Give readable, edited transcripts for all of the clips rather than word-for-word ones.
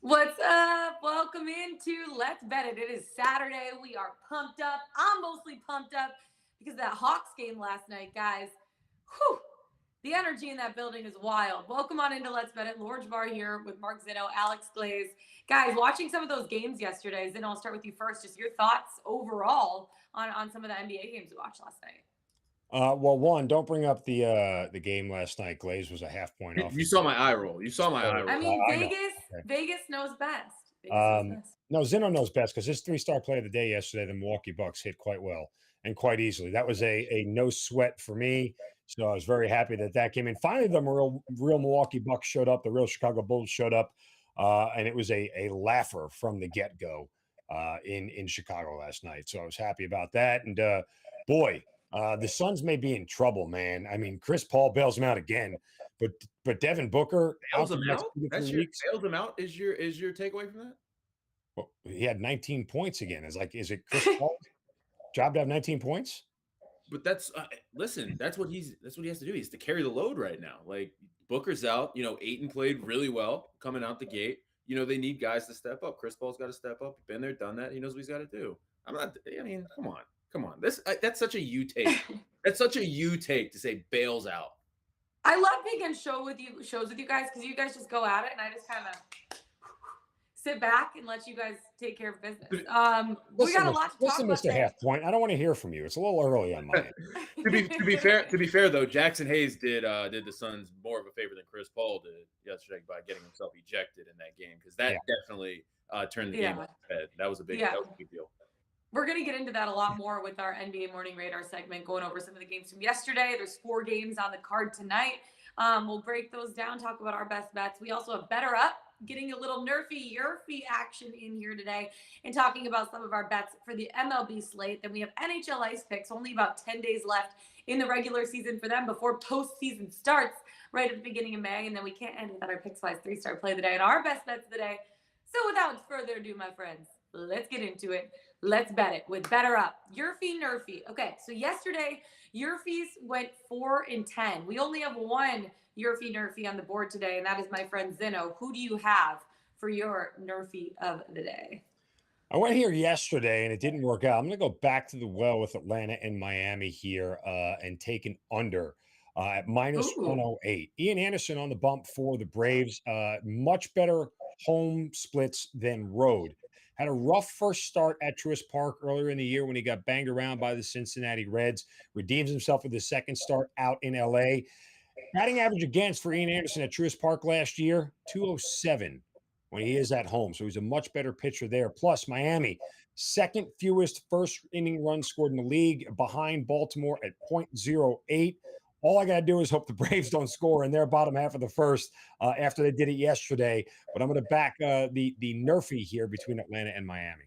What's up? Welcome into Let's Bet It. It is Saturday. We are pumped up. I'm mostly pumped up because of that Hawks game last night, guys. Whew. The energy in that building is wild. Welcome on into Let's Bet It. Lord Bar here with Mark Zinno, Alex Glaze. Guys, watching some of those games yesterday, Zinno, I'll start with you first. Just your thoughts overall on some of the NBA games we watched last night. Well, one, don't bring up the game last night. Glaze was a half point off. You saw my eye roll. You saw my eye I roll. mean, I know. Vegas knows best. Vegas knows Okay. best. No, Zeno knows best because his three-star play of the day yesterday, the Milwaukee Bucks, hit quite well and quite easily. That was a no sweat for me. So I was very happy that came in. Finally, the real Milwaukee Bucks showed up. The real Chicago Bulls showed up, and it was a laugher from the get-go in Chicago last night. So I was happy about that. And boy, the Suns may be in trouble, man. I mean, Chris Paul bails them out again, but Devin Booker Bails out him the next out. 2 to 3 That's your weeks. bails him out. Is your takeaway from that? Well, he had 19 points again. Is it Chris Paul's job to have 19 points? But that's listen. That's what he has to do. He has to carry the load right now. Like Booker's out. Ayton played really well coming out the gate. They need guys to step up. Chris Paul's got to step up. Been there, done that. He knows what he's got to do. I mean, come on. That's such a you take. That's such a you take to say bails out. I love being on shows with you guys because you guys just go at it and I just kind of sit back and let you guys take care of business. We got a lot to talk about. Mr. Half Point. I don't want to hear from you. It's a little early on my end. to be fair though, Jackson Hayes did the Suns more of a favor than Chris Paul did yesterday by getting himself ejected in that game because that definitely turned the game on its head. That was a big deal. We're going to get into that a lot more with our NBA Morning Radar segment, going over some of the games from yesterday. There's 4 games on the card tonight. We'll break those down, talk about our best bets. We also have Better Up, getting a little NRFI, YRFI action in here today and talking about some of our bets for the MLB slate. Then we have NHL Ice Picks, only about 10 days left in the regular season for them before postseason starts right at the beginning of May. And then we can't end without our Pickswise 3-star play of the day and our best bets of the day. So without further ado, my friends, let's get into it. Let's bet it with Better Up. YRFI, NRFI. Okay, so yesterday, YRFIs went 4 and 10. We only have one YRFI, NRFI on the board today, and that is my friend Zinno. Who do you have for your NRFI of the day? I went here yesterday, and it didn't work out. I'm going to go back to the well with Atlanta and Miami here and take an under at minus 108. Ian Anderson on the bump for the Braves. Much better home splits than road. Had a rough first start at Truist Park earlier in the year when he got banged around by the Cincinnati Reds. Redeems himself with his second start out in L.A. Batting average against for Ian Anderson at Truist Park last year, 207 when he is at home. So he's a much better pitcher there. Plus, Miami, second fewest first inning runs scored in the league, behind Baltimore at 0.08. All I got to do is hope the Braves don't score in their bottom half of the first after they did it yesterday. But I'm going to back the NRFI here between Atlanta and Miami.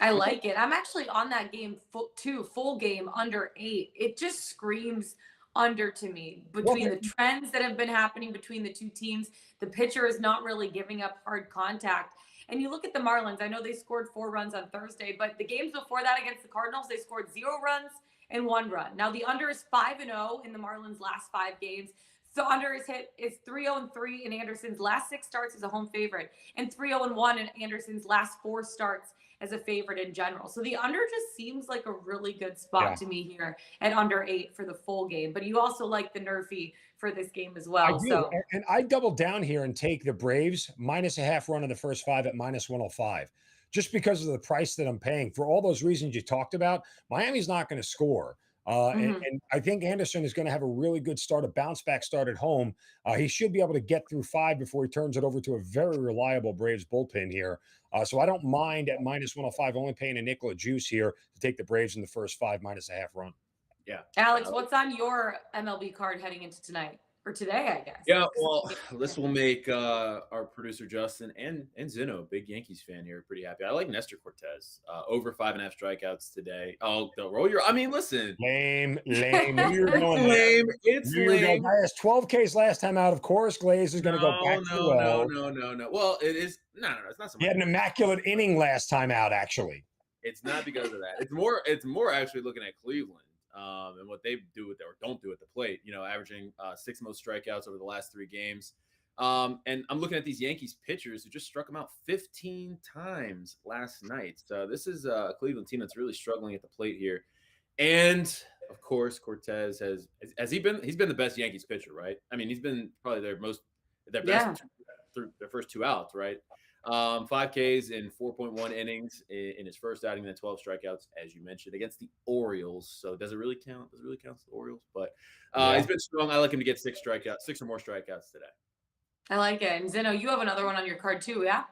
I like it. I'm actually on that game full game under 8. It just screams under to me between the trends that have been happening between the two teams. The pitcher is not really giving up hard contact. And you look at the Marlins. I know they scored 4 runs on Thursday, but the games before that against the Cardinals, they scored 0 runs and 1 run. Now the under is 5-0 in the Marlins' last 5 games. The under is 3-0-3 in Anderson's last 6 starts as a home favorite, and 3-0-1 in Anderson's last 4 starts as a favorite in general. So the under just seems like a really good spot to me here at under 8 for the full game. But you also like the NRFI for this game as well. I do. And I double down here and take the Braves minus a half run in the first 5 at minus 105. Just because of the price that I'm paying. For all those reasons you talked about, Miami's not going to score. And I think Anderson is going to have a really good start, a bounce-back start at home. He should be able to get through 5 before he turns it over to a very reliable Braves bullpen here. So I don't mind at minus 105, only paying a nickel of juice here to take the Braves in the first 5 minus a half run. Yeah. Alex, what's on your MLB card heading into tonight? Or today, I guess. Yeah, well, this will make our producer Justin and Zinno, big Yankees fan here, pretty happy. I like Nestor Cortez, over 5.5 strikeouts today. Oh, don't roll your. I mean, listen, lame. It's lame. I asked 12 Ks last time out. Of course, Glaze is going to go back to the well. No. Well, it is no. It's not so much. He had an immaculate inning last time out. Actually, it's not because of that. It's more actually looking at Cleveland. And what they do with or don't do at the plate, averaging 6 most strikeouts over the last 3 games. And I'm looking at these Yankees pitchers who just struck them out 15 times last night. So this is a Cleveland team that's really struggling at the plate here. And of course, Cortez has he been? He's been the best Yankees pitcher, right? I mean, he's been probably their best Yeah. through their first 2 outs, right? 5 Ks in 4.1 innings in his first outing, then 12 strikeouts, as you mentioned, against the Orioles. So does it really count? Does it really count to the Orioles? But he's been strong. I like him to get 6 or more strikeouts today. I like it. And Zeno, you have another one on your card too, yeah?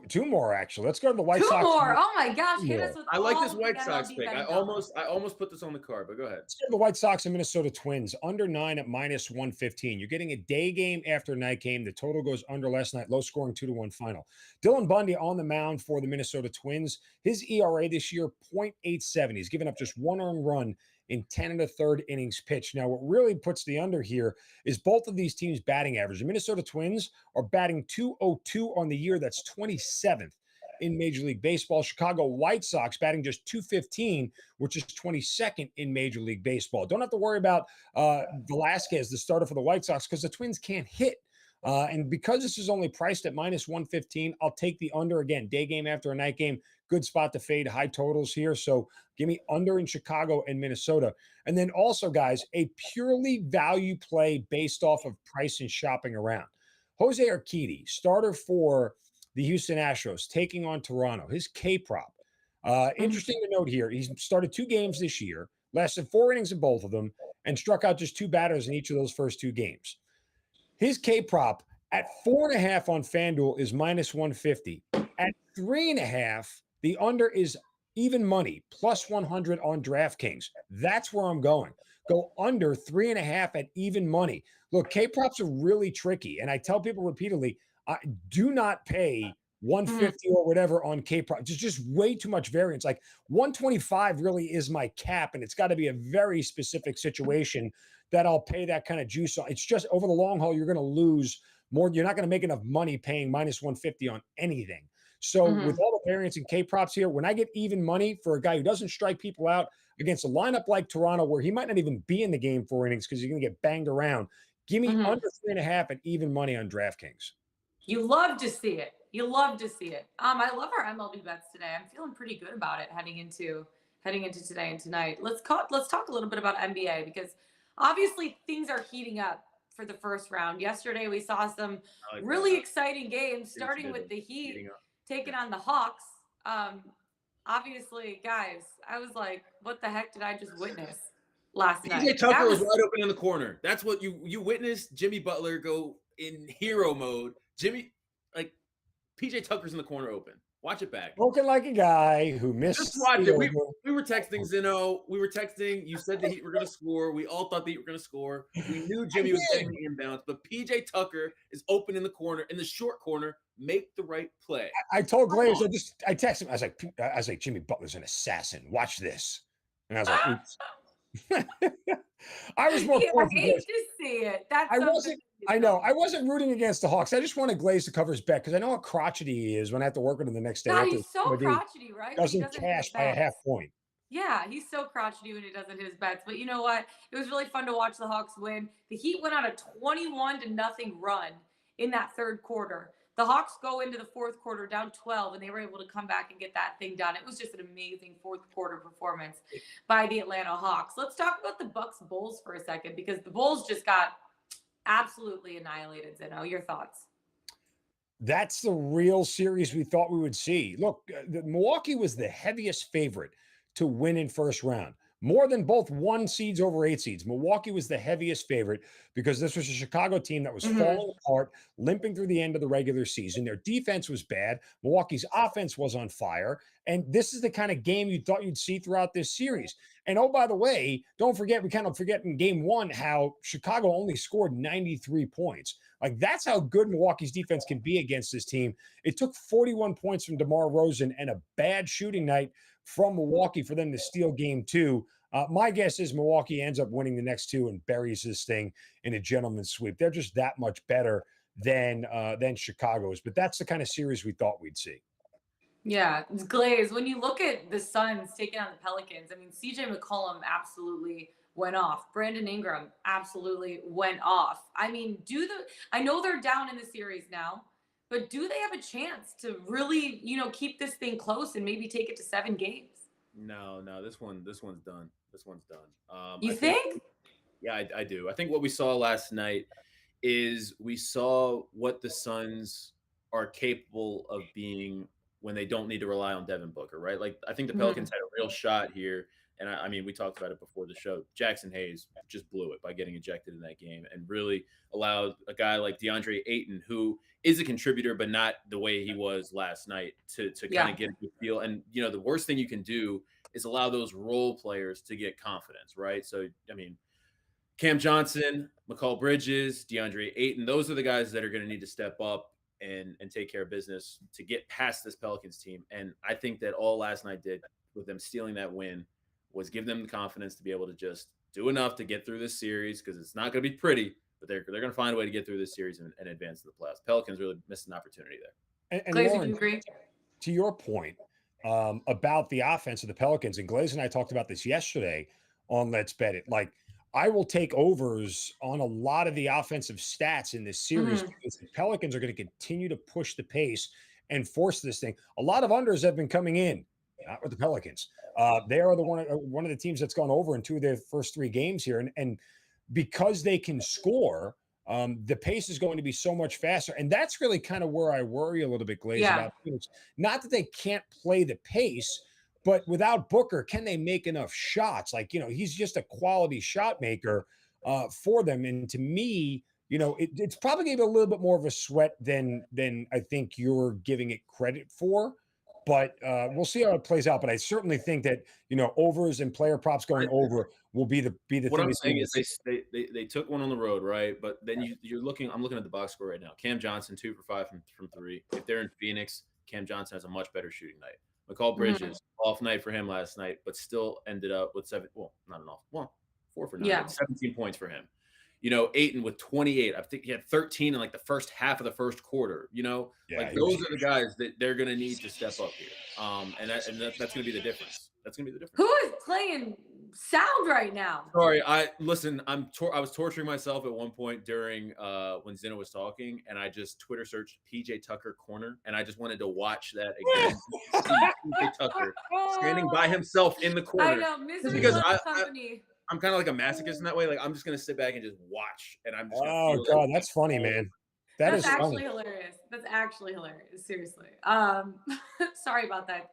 Two more actually. Let's go to the White Two Sox. more. Oh my gosh, hit More. us with I like all this the White Sox MLB pick. I betting dollars. almost put this on the card, but go ahead. Let's go to the White Sox and Minnesota Twins. Under 9 at -115. You're getting a day game after night game. The total goes under last night. Low scoring 2-1 final. Dylan Bundy on the mound for the Minnesota Twins. His ERA this year, 0.87. He's given up just 1 earned run in 10 and a third innings pitched. Now, what really puts the under here is both of these teams' batting average. The Minnesota Twins are batting .202 on the year. That's 27th in Major League Baseball. Chicago White Sox batting just .215, which is 22nd in Major League Baseball. Don't have to worry about Velasquez, the starter for the White Sox, because the Twins can't hit. And because this is only priced at -115, I'll take the under again. Day game after a night game. Good spot to fade high totals here. So give me under in Chicago and Minnesota. And then also, guys, a purely value play based off of price and shopping around. Jose Urquidy, starter for the Houston Astros, taking on Toronto. His K prop. Interesting to note here. He's started 2 games this year, lasted 4 innings in both of them, and struck out just 2 batters in each of those first 2 games. His K prop at 4.5 on FanDuel is -150. At 3.5, the under is even money, +100 on DraftKings. That's where I'm going. Go under 3.5 at even money. Look, K props are really tricky, and I tell people repeatedly, do not pay 150 or whatever on K prop. It's just way too much variance. Like 125 really is my cap, and it's got to be a very specific situation that I'll pay that kind of juice on. It's just over the long haul, you're going to lose more. You're not going to make enough money paying -150 on anything. So with all the variance in K props here, when I get even money for a guy who doesn't strike people out against a lineup like Toronto, where he might not even be in the game 4 innings because he's going to get banged around, give me under 3.5 at even money on DraftKings. You love to see it. You love to see it. I love our MLB bets today. I'm feeling pretty good about it heading into today and tonight. Let's talk a little bit about NBA, because obviously things are heating up for the first round. Yesterday we saw some really exciting games, starting with the Heat taking on the Hawks. Obviously, guys, I was like, what the heck did I just witness last night? PJ Tucker was wide open in the corner. That's what you witnessed. Jimmy Butler go in hero mode. PJ Tucker's in the corner open. Watch it back. Looking like a guy who missed. Just watch it. We were texting Zeno. We were texting. You said the Heat were going to score. We all thought the Heat were going to score. We knew Jimmy was getting the inbounds, but PJ Tucker is open in the corner, in the short corner. Make the right play. I told Glaze, I texted him. I was like, Jimmy Butler's an assassin. Watch this. And I was like, oops. I was more. I hate to see it. I know. I wasn't rooting against the Hawks. I just wanted Glaze to cover his bet because I know how crotchety he is when I have to work with him the next day. God, he's so crotchety, right? Doesn't cash by a half point. Yeah, he's so crotchety when he doesn't hit his bets. But you know what? It was really fun to watch the Hawks win. The Heat went on a 21-0 run in that third quarter. The Hawks go into the fourth quarter down 12, and they were able to come back and get that thing done. It was just an amazing fourth quarter performance by the Atlanta Hawks. Let's talk about the Bucks Bulls for a second, because the Bulls just got absolutely annihilated. Zeno, your thoughts? That's the real series we thought we would see. Look, Milwaukee was the heaviest favorite to win in first round. More than both 1 seeds over 8 seeds. Milwaukee was the heaviest favorite because this was a Chicago team that was falling apart, limping through the end of the regular season. Their defense was bad. Milwaukee's offense was on fire. And this is the kind of game you thought you'd see throughout this series. And oh, by the way, we kind of forget in game 1 how Chicago only scored 93 points. Like, that's how good Milwaukee's defense can be against this team. It took 41 points from DeMar DeRozan and a bad shooting night from Milwaukee for them to steal game 2. My guess is Milwaukee ends up winning the next 2 and buries this thing in a gentleman's sweep. They're just that much better than Chicago's. But that's the kind of series we thought we'd see. Yeah, Glaze, when you look at the Suns taking on the Pelicans, I mean, CJ McCollum absolutely went off. Brandon Ingram absolutely went off. I mean, I know they're down in the series now, but do they have a chance to really, keep this thing close and maybe take it to 7 games? No, this one's done. This one's done. You I think, think? yeah, I do. I think what we saw last night is we saw what the Suns are capable of being when they don't need to rely on Devin Booker, right? Like I think the Mhm. Pelicans had a real shot here, and I mean we talked about it before the show. Jackson Hayes just blew it by getting ejected in that game, and really allowed a guy like DeAndre Ayton, who is a contributor but not the way he was last night, to kind Yeah. of get a good feel. And the worst thing you can do is allow those role players to get confidence, right? So I mean Cam Johnson, McCall Bridges, DeAndre Ayton, those are the guys that are going to need to step up and take care of business to get past this Pelicans team. And I think that all last night did with them stealing that win was give them the confidence to be able to just do enough to get through this series, because it's not going to be pretty, but they're going to find a way to get through this series and advance to the playoffs. Pelicans really missed an opportunity there. And Glaze, would Lauren, you agree? to your point about the offense of the Pelicans, and Glaze and I talked about this yesterday on Let's Bet It. Like, I will take overs on a lot of the offensive stats in this series Mhm. because the Pelicans are going to continue to push the pace and force this thing. A lot of unders have been coming in, not with the Pelicans. They are one of the teams that's gone over in 2 of their first 3 games here, and because they can score, the pace is going to be so much faster. And that's really kind of where I worry a little bit, Glaze, Yeah. about Phoenix. Not that they can't play the pace, but without Booker, can they make enough shots? Like, he's just a quality shot maker for them. And to me, it's probably going to be a little bit more of a sweat than I think you're giving it credit for. But we'll see how it plays out. But I certainly think that overs and player props going over will be the What thing I'm to saying do. is they took one on the road, right? But then you're looking. I'm looking at the box score right now. Cam Johnson 2 for 5 from 3. If they're in Phoenix, Cam Johnson has a much better shooting night. McCall Mhm. Bridges off night for him last night, but still ended up with 7. Well, not an off. Well, 4 for 9, Yeah. but 17 points for him. Ayton with 28. I think he had 13 in like the first half of the first quarter. Yeah, Like he was those are the huge. guys that they're going to need to step up here. That's going to be the difference. That's going to be the difference. Who is playing sound right now? Sorry, I was torturing myself at one point during when Zena was talking, and I just Twitter searched PJ Tucker corner, and I just wanted to watch that again. See PJ Tucker standing by himself in the I corner. know, misery Because loves company. I'm kind of like a masochist in that way. Like I'm just gonna sit back and just watch, and I'm just gonna Oh feel God, it. that's funny, man. That That's is actually funny. hilarious. That's actually hilarious. Seriously. Sorry about that.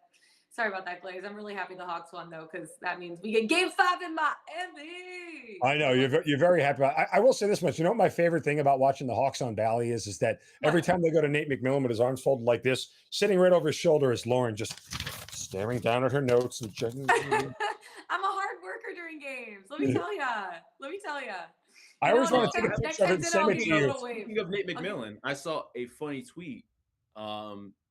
Sorry about that, Glaze. I'm really happy the Hawks won though, because that means we get Game 5 in Miami. I know you're very happy about. I will say this much. You know what my favorite thing about watching the Hawks on Bally is that every time they go to Nate McMillan with his arms folded like this, sitting right over his shoulder is Lauren just staring down at her notes and checking. I'm a hard worker during games. Let me tell ya. Let me tell ya. I always want to take a Next picture of it time and Zeno, send I'll it give to you a you. little wave. Speaking of Nate Okay. McMillan, I saw a funny tweet.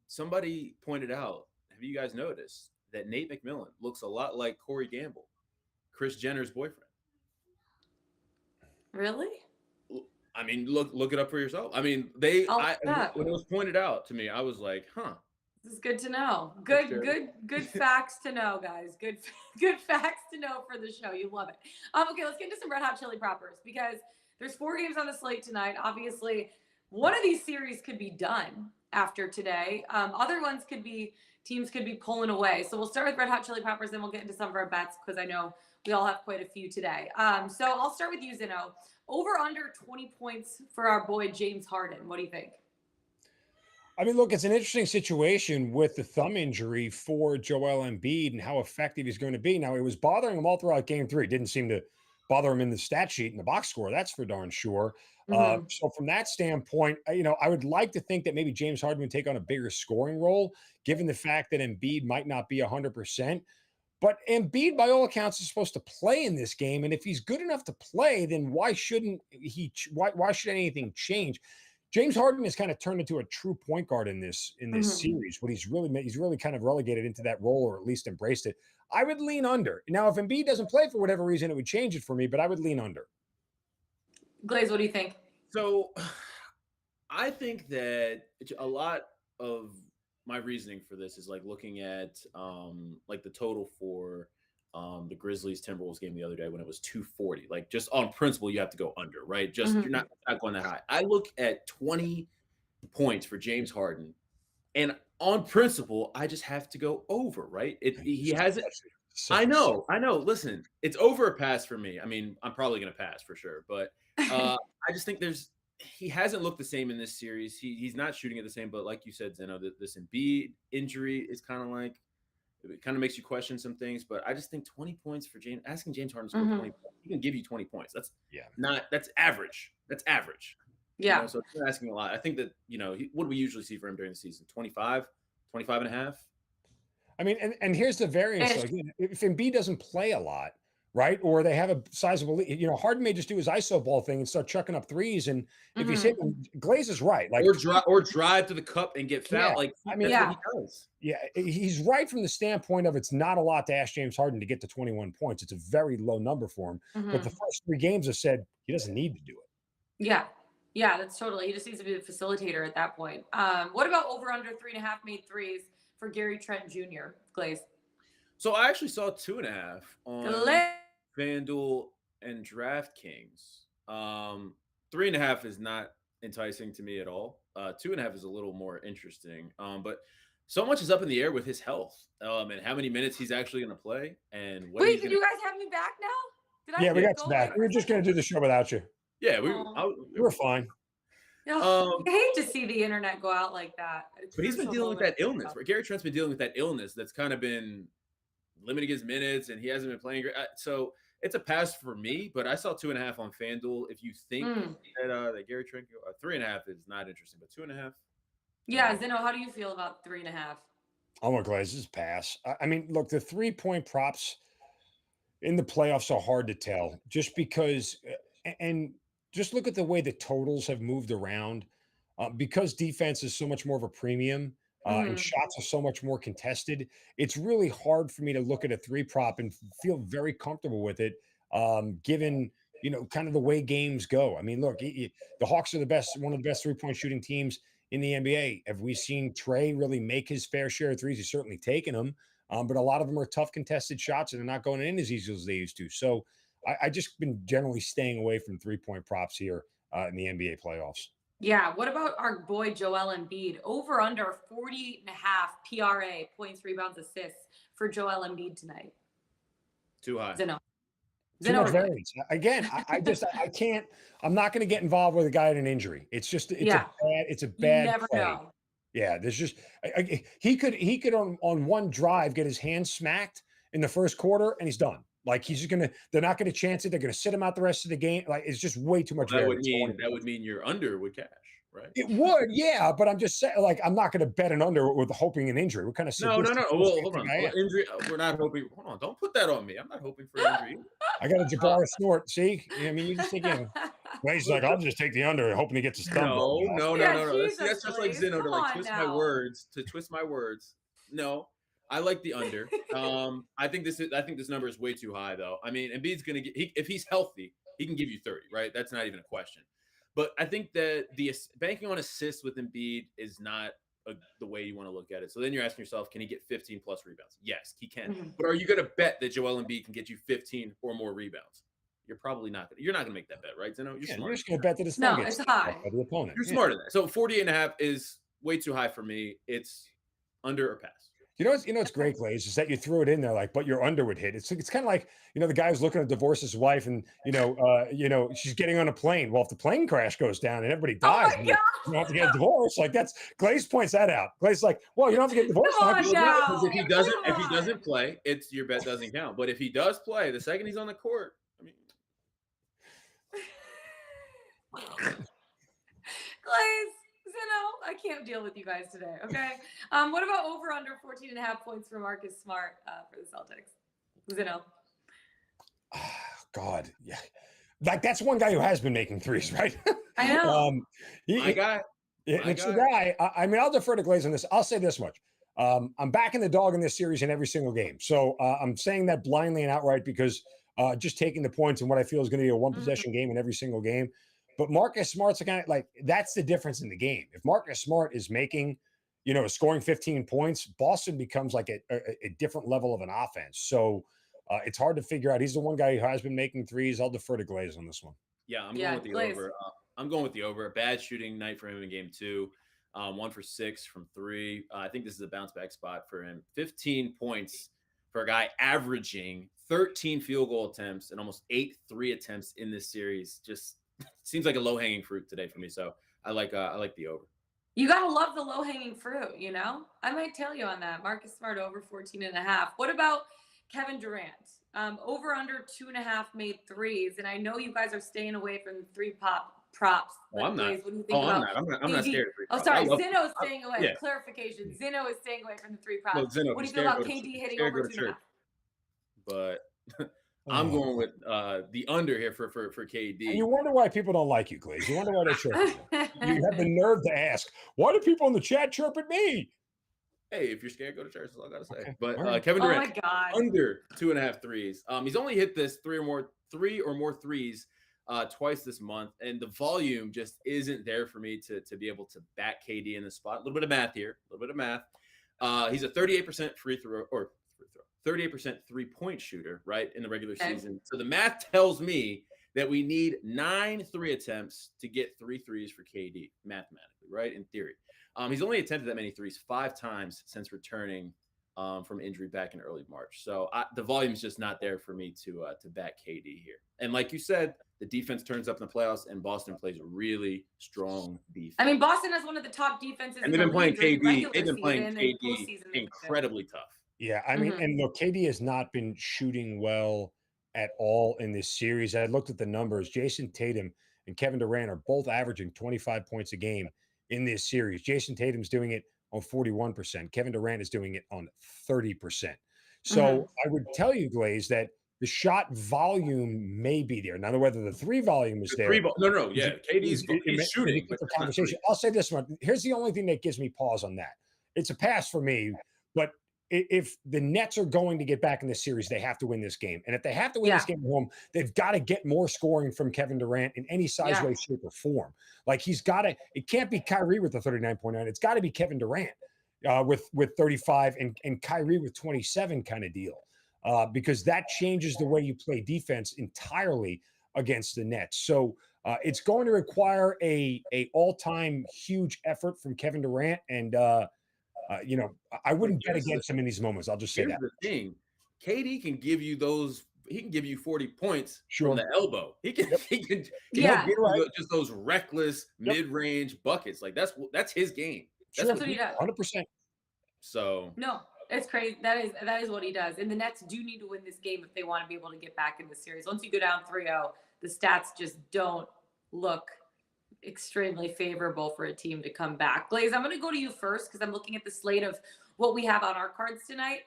Somebody pointed out. Have you guys noticed that Nate McMillan looks a lot like Corey Gamble, Kris Jenner's boyfriend? Really? I mean, look it up for yourself. I mean, when it was pointed out to me, I was like, huh. This is good to know. That's Good facts to know, guys. Good facts to know for the show. You love it. Okay, let's get into some Red Hot Chili Peppers because there's 4 games on the slate tonight. Obviously, one of these series could be done after today. Other ones teams could be pulling away. So we'll start with Red Hot Chili Peppers, then we'll get into some of our bets because I know we all have quite a few today. So I'll start with you, Zeno. Over under 20 points for our boy James Harden. What do you think? I mean, look, it's an interesting situation with the thumb injury for Joel Embiid and how effective he's going to be. Now, it was bothering him all throughout Game 3. It didn't seem to bother him in the stat sheet and the box score. That's for darn sure. Mhm. So from that standpoint, I would like to think that maybe James Harden would take on a bigger scoring role, given the fact that Embiid might not be 100%. But Embiid, by all accounts, is supposed to play in this game, and if he's good enough to play, then why shouldn't he? Why should anything change? James Harden has kind of turned into a true point guard in this series. What he's really kind of relegated into that role, or at least embraced it. I would lean under. Now, if Embiid doesn't play for whatever reason, it would change it for me, but I would lean under. Glaze, what do you think? So I think that a lot of my reasoning for this is like looking at like the total for the Grizzlies Timberwolves game the other day when it was 240. Like, just on principle, you have to go under, right? Just Mhm. you're not going that high. I look at 20 points for James Harden, and on principle, I just have to go over, right? He hasn't. I know. Listen, it's over a pass for me. I mean, I'm probably going to pass for sure, but I just think he hasn't looked the same in this series. He's not shooting it the same, but like you said, Zeno, this Embiid injury is kind of like, it kind of makes you question some things. But I just think 20 points for asking James Harden to score 20 points, he can give you 20 points. That's average. That's average. Yeah. So it's asking a lot. I think that, what do we usually see for him during the season? 25, 25 and a half? I mean, and here's the variance. So again, if Embiid doesn't play a lot, right, or they have a sizable lead, Harden may just do his ISO ball thing and start chucking up threes. And if he's hitting, Glaze is right. Like, or drive to the cup and get fouled. Like, I mean, that's what he does. Yeah, he's right from the standpoint of it's not a lot to ask James Harden to get to 21 points. It's a very low number for him. But the first 3 games have said he doesn't need to do it. Yeah. Yeah, that's totally. He just needs to be the facilitator at that point. What about over under 3.5 made threes for Gary Trent Jr., Glaze? So I actually saw 2.5 on FanDuel and DraftKings. 3.5 is not enticing to me at all. 2.5 is a little more interesting. But so much is up in the air with his health, and how many minutes he's actually going to play. And wait, did you guys have me back now? We got you back. We were just going to do the show without you. Yeah, we were fine. I hate to see the internet go out like that. But he's been dealing with that illness. Gary Trent's been dealing with that illness that's kind of been limiting his minutes, and he hasn't been playing great. So it's a pass for me. But I saw 2.5 on FanDuel. If you think that Gary Trent, 3.5 is not interesting, but 2.5. Yeah, Zeno, how do you feel about 3.5? I'm going to Glaze this pass. I mean, look, the 3-point props in the playoffs are hard to tell, just because, and just look at the way the totals have moved around, because defense is so much more of a premium. And shots are so much more contested. It's really hard for me to look at a 3 prop and feel very comfortable with it, given, kind of the way games go. I mean, look, the Hawks are one of the best 3-point shooting teams in the NBA. Have we seen Trey really make his fair share of threes? He's certainly taken them, but a lot of them are tough contested shots and they're not going in as easy as they used to. So I just been generally staying away from 3-point props here in the NBA playoffs. Yeah. What about our boy Joel Embiid? Over under 40.5 PRA, points, rebounds, assists for Joel Embiid tonight. Too high. Zeno. Too much variance. Again, I can't. I'm not going to get involved with a guy in an injury. It's a bad You never play. know. Yeah, there's just he could on one drive get his hand smacked in the first quarter and he's done. Like they're not gonna chance it. They're gonna sit him out the rest of the game. Like, it's just way too much. That would mean you're under with cash, right? It would, yeah. But I'm just saying, like, I'm not gonna bet an under with hoping an injury. We're kind of no. Well, hold on. Injury. We're not hoping. Hold on. Don't put that on me. I'm not hoping for an injury. I got a Jabbar snort. See, I mean, you just think, he's like, I'll just take the under, hoping he gets a stump. No. That's just like Zeno to twist my words. No. I like the under. I think this number is way too high, though. I mean, Embiid's gonna get if he's healthy, he can give you 30, right? That's not even a question. But I think that the banking on assists with Embiid is not the way you want to look at it. So then you're asking yourself, can he get 15 plus rebounds? Yes, he can. But are you going to bet that Joel Embiid can get you 15 or more rebounds? You're probably not. You're not going to make that bet, right, Zeno? You're just going to bet that it's high by the opponent. You're smarter than that. So 48.5 is way too high for me. It's under or pass. It's great, Glaze, is that you threw it in there, like, but your under would hit. It's kind of like, the guy who's looking to divorce his wife and, she's getting on a plane. Well, if the plane crash goes down and everybody dies, you don't have to get a divorce. Like, Glaze points that out. Glaze's like, well, you don't have to get divorced. Because if he doesn't play, your bet doesn't count. But if he does play, the second he's on the court, I mean. Glaze. Zeno, I can't deal with you guys today. Okay. What about over under 14.5 points for Marcus Smart for the Celtics? Zeno. Oh, God, yeah. Like, that's one guy who has been making threes, right? I know. It's the guy. I mean, I'll defer to Glaze on this. I'll say this much. I'm backing the dog in this series in every single game. So I'm saying that blindly and outright because just taking the points and what I feel is going to be a one possession game in every single game. But Marcus Smart's a kind of like, that's the difference in the game. If Marcus Smart is making, scoring 15 points, Boston becomes like a different level of an offense. So It's hard to figure out. He's the one guy who has been making threes. I'll defer to Glaze on this one. Yeah, I'm Yeah, going with the Glaze. over. I'm going with the over. A bad shooting night for him in game 2. 1 for 6 from 3. I think this is a bounce back spot for him. 15 points for a guy averaging 13 field goal attempts and almost 8 3 attempts in this series. Just seems like a low hanging fruit today for me. So I like the over. You gotta love the low hanging fruit, I might tell you on that. Marcus Smart over 14.5. What about Kevin Durant? Over under 2.5 made threes, and I know you guys are staying away from the three props. Oh, I'm not. What do you think I'm about not. I'm not scared of three Oh, props. sorry, Zeno is staying away. Yeah. Clarification: Zeno is staying away from the three props. Look, Zeno, what do you if feel you're about scared, KD go hitting to over church. 2.5? But I'm going with the under here for KD. And you wonder why people don't like you, Glaze. You wonder why they chirp at you. You have the nerve to ask, why do people in the chat chirp at me? Hey, if you're scared, go to church. That's all I gotta say. Okay. But Right. Kevin Durant, oh my God, under 2.5 threes. He's only hit this three or more threes twice this month, and the volume just isn't there for me to be able to back KD in the spot. A little bit of math here. He's a 38% free throw 38% 3-point shooter, right, in the regular season. So the math tells me that we need 9 3 attempts to get 3 threes for KD mathematically, right? In theory. He's only attempted that many threes 5 times since returning from injury back in early March. So the volume's just not there for me to back KD here. And like you said, the defense turns up in the playoffs, and Boston plays really strong defense. I mean, Boston has one of the top defenses. And they've been playing KD. They've been playing KD incredibly tough. Yeah, I mean, and look, KD has not been shooting well at all in this series. I looked at the numbers. Jason Tatum and Kevin Durant are both averaging 25 points a game in this series. Jason Tatum's doing it on 41%. Kevin Durant is doing it on 30%. So I would tell you, Glaze, that the shot volume may be there. Now, whether the three volume is there. No. Yeah, KD's shooting. The conversation. I'll say this one. Here's the only thing that gives me pause on that. It's a pass for me, but if the Nets are going to get back in this series, they have to win this game. And if they have to win this game at home, they've got to get more scoring from Kevin Durant in any size, way, shape, or form. Like he's got to, it can't be Kyrie with the 39.9. It's got to be Kevin Durant with 35 and Kyrie with 27 kind of deal. Because that changes the way you play defense entirely against the Nets. So it's going to require a all-time huge effort from Kevin Durant. And, I wouldn't bet against him in these moments. I'll just say that. Here's the thing. KD can give you those. He can give you 40 points from the elbow. He can give you just those reckless mid-range buckets. Like that's his game. That's what he does. 100%. So no, it's crazy. That is what he does. And the Nets do need to win this game if they want to be able to get back in the series. Once you go down 3-0, the stats just don't look extremely favorable for a team to come back. Glaze, I'm going to go to you first because I'm looking at the slate of what we have on our cards tonight.